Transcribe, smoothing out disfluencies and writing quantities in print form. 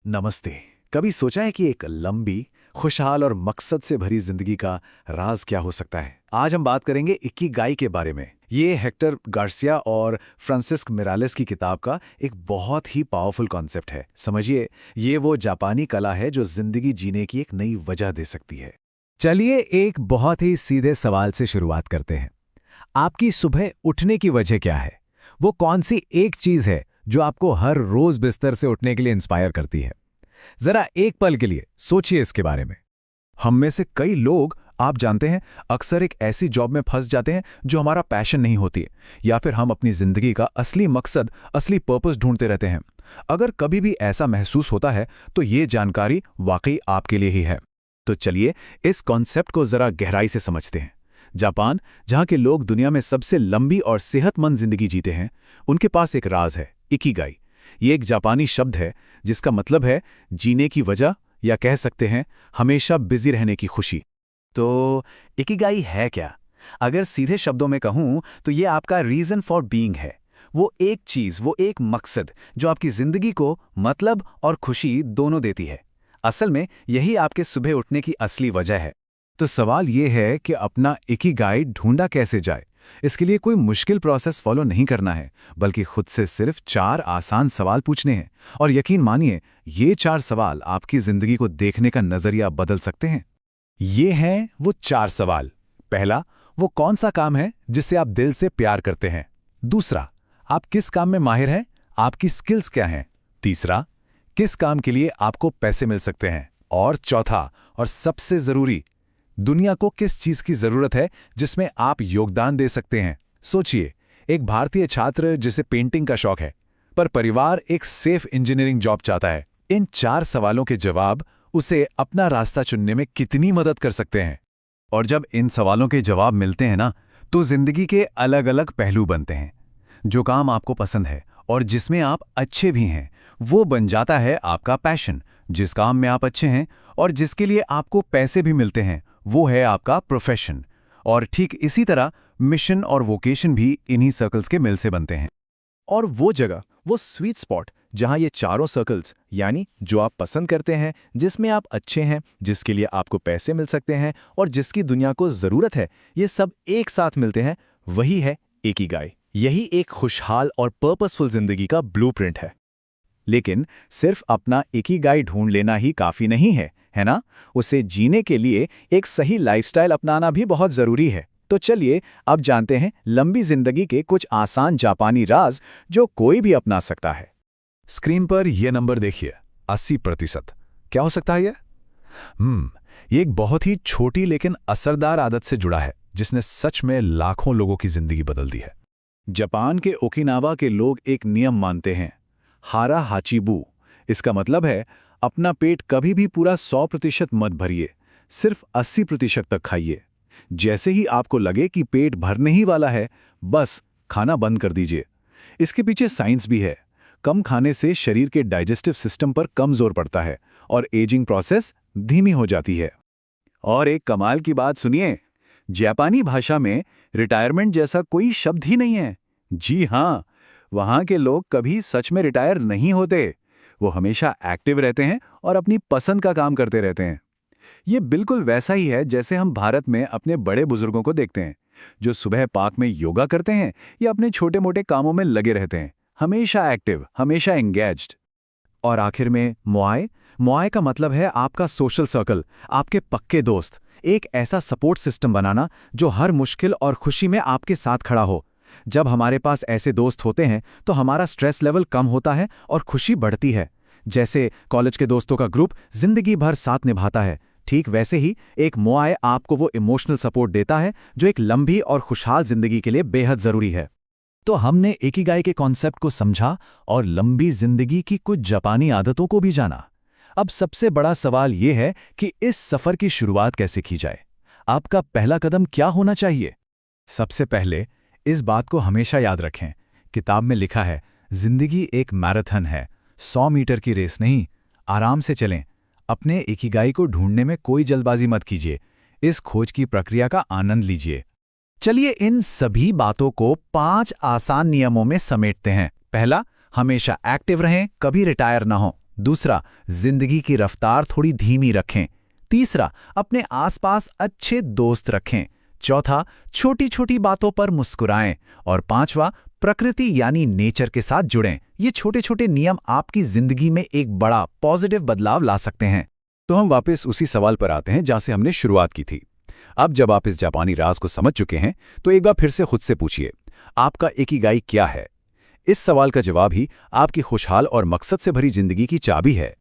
नमस्ते। कभी सोचा है कि एक लंबी, खुशहाल और मकसद से भरी जिंदगी का राज क्या हो सकता है? आज हम बात करेंगे इकिगाई के बारे में। ये हेक्टर गार्सिया और फ्रांसिस्क मिरालेस की किताब का एक बहुत ही पावरफुल कॉन्सेप्ट है। समझिए, ये वो जापानी कला है जो जिंदगी जीने की एक नई वजह दे सकती है। चलिए एक बहुत ही सीधे सवाल से शुरुआत करते हैं। आपकी सुबह उठने की वजह क्या है? वो कौन सी एक चीज है जो आपको हर रोज बिस्तर से उठने के लिए इंस्पायर करती है? जरा एक पल के लिए सोचिए इसके बारे में। हम में से कई लोग, आप जानते हैं, अक्सर एक ऐसी जॉब में फंस जाते हैं जो हमारा पैशन नहीं होती है, या फिर हम अपनी जिंदगी का असली मकसद, असली पर्पस ढूंढते रहते हैं। अगर कभी भी ऐसा महसूस होता है तो ये जानकारी वाकई आपके लिए ही है। तो चलिए इस कॉन्सेप्ट को जरा गहराई से समझते हैं। जापान, जहां के लोग दुनिया में सबसे लंबी और सेहतमंद जिंदगी जीते हैं, उनके पास एक राज है, इकिगाई। ये एक जापानी शब्द है जिसका मतलब है जीने की वजह, या कह सकते हैं हमेशा बिजी रहने की खुशी। तो इकिगाई है क्या? अगर सीधे शब्दों में कहूं तो ये आपका रीजन फॉर बीइंग है। वो एक चीज, वो एक मकसद जो आपकी जिंदगी को मतलब और खुशी दोनों देती है। असल में यही आपके सुबह उठने की असली वजह है। तो सवाल ये है कि अपना इकिगाई ढूंढा कैसे जाए। इसके लिए कोई मुश्किल प्रोसेस फॉलो नहीं करना है, बल्कि खुद से सिर्फ 4 आसान सवाल पूछने हैं। और यकीन मानिए, ये 4 सवाल आपकी जिंदगी को देखने का नजरिया बदल सकते हैं। ये हैं वो 4 सवाल। पहला, वो कौन सा काम है जिसे आप दिल से प्यार करते हैं? दूसरा, आप किस काम में माहिर हैं? आपकी स्किल्स क्या हैं? तीसरा, किस काम के लिए आपको पैसे मिल सकते हैं? और चौथा और सबसे जरूरी, दुनिया को किस चीज की जरूरत है जिसमें आप योगदान दे सकते हैं? सोचिए, एक भारतीय छात्र जिसे पेंटिंग का शौक है, पर परिवार एक सेफ इंजीनियरिंग जॉब चाहता है। इन 4 सवालों के जवाब उसे अपना रास्ता चुनने में कितनी मदद कर सकते हैं। और जब इन सवालों के जवाब मिलते हैं ना, तो जिंदगी के अलग अलग पहलू बनते हैं। जो काम आपको पसंद है और जिसमें आप अच्छे भी हैं, वो बन जाता है आपका पैशन। जिस काम में आप अच्छे हैं और जिसके लिए आपको पैसे भी मिलते हैं, वो है आपका प्रोफेशन। और ठीक इसी तरह मिशन और वोकेशन भी इन्हीं सर्कल्स के मिल से बनते हैं। और वो जगह, वो स्वीट स्पॉट जहां ये चारों सर्कल्स, यानी जो आप पसंद करते हैं, जिसमें आप अच्छे हैं, जिसके लिए आपको पैसे मिल सकते हैं और जिसकी दुनिया को जरूरत है, ये सब एक साथ मिलते हैं, वही है इकिगाई। यही एक खुशहाल और पर्पसफुल जिंदगी का ब्लूप्रिंट है। लेकिन सिर्फ अपना इकिगाई ढूंढ लेना ही काफी नहीं है ना? उसे जीने के लिए एक सही लाइफस्टाइल अपनाना भी बहुत जरूरी है। तो चलिए अब जानते हैं लंबी जिंदगी के कुछ आसान जापानी राज जो कोई भी अपना सकता है। स्क्रीन पर यह नंबर देखिए, 80%। क्या हो सकता है ये? ये एक बहुत ही छोटी लेकिन असरदार आदत से जुड़ा है, जिसने सच में लाखों लोगों की जिंदगी बदल दी है। जापान के ओकिनावा के लोग एक नियम मानते हैं, हारा हाचिबू। इसका मतलब है अपना पेट कभी भी पूरा 100% मत भरिए, सिर्फ 80% तक खाइए। जैसे ही आपको लगे कि पेट भरने ही वाला है, बस खाना बंद कर दीजिए। इसके पीछे साइंस भी है। कम खाने से शरीर के डाइजेस्टिव सिस्टम पर कम जोर पड़ता है और एजिंग प्रोसेस धीमी हो जाती है। और एक कमाल की बात सुनिए, जापानी भाषा में रिटायरमेंट जैसा कोई शब्द ही नहीं है। जी हाँ, वहां के लोग कभी सच में रिटायर नहीं होते। वो हमेशा एक्टिव रहते हैं और अपनी पसंद का काम करते रहते हैं। ये बिल्कुल वैसा ही है जैसे हम भारत में अपने बड़े बुजुर्गों को देखते हैं, जो सुबह पार्क में योगा करते हैं या अपने छोटे मोटे कामों में लगे रहते हैं, हमेशा एक्टिव, हमेशा एंगेज्ड। और आखिर में मुआय का मतलब है आपका सोशल सर्कल, आपके पक्के दोस्त। एक ऐसा सपोर्ट सिस्टम बनाना जो हर मुश्किल और खुशी में आपके साथ खड़ा हो। जब हमारे पास ऐसे दोस्त होते हैं तो हमारा स्ट्रेस लेवल कम होता है और खुशी बढ़ती है। जैसे कॉलेज के दोस्तों का ग्रुप जिंदगी भर साथ निभाता है, ठीक वैसे ही एक मुआय आपको वो इमोशनल सपोर्ट देता है जो एक लंबी और खुशहाल जिंदगी के लिए बेहद जरूरी है। तो हमने इकिगाई के कॉन्सेप्ट को समझा और लंबी जिंदगी की कुछ जापानी आदतों को भी जाना। अब सबसे बड़ा सवाल यह है कि इस सफर की शुरुआत कैसे की जाए? आपका पहला कदम क्या होना चाहिए? सबसे पहले इस बात को हमेशा याद रखें, किताब में लिखा है, जिंदगी एक मैराथन है, 100 मीटर की रेस नहीं। आराम से चलें। अपने इकिगाई को ढूंढने में कोई जल्दबाजी मत कीजिए। इस खोज की प्रक्रिया का आनंद लीजिए। चलिए इन सभी बातों को 5 आसान नियमों में समेटते हैं। पहला, हमेशा एक्टिव रहें, कभी रिटायर ना हो। दूसरा, जिंदगी की रफ्तार थोड़ी धीमी रखें। तीसरा, अपने आसपास अच्छे दोस्त रखें। चौथा, छोटी छोटी बातों पर मुस्कुराएं। और पांचवा, प्रकृति यानी नेचर के साथ जुड़ें। ये छोटे छोटे नियम आपकी जिंदगी में एक बड़ा पॉजिटिव बदलाव ला सकते हैं। तो हम वापस उसी सवाल पर आते हैं जहां से हमने शुरुआत की थी। अब जब आप इस जापानी राज को समझ चुके हैं तो एक बार फिर से खुद से पूछिए, आपका इकिगाई क्या है? इस सवाल का जवाब ही आपकी खुशहाल और मकसद से भरी जिंदगी की चाबी है।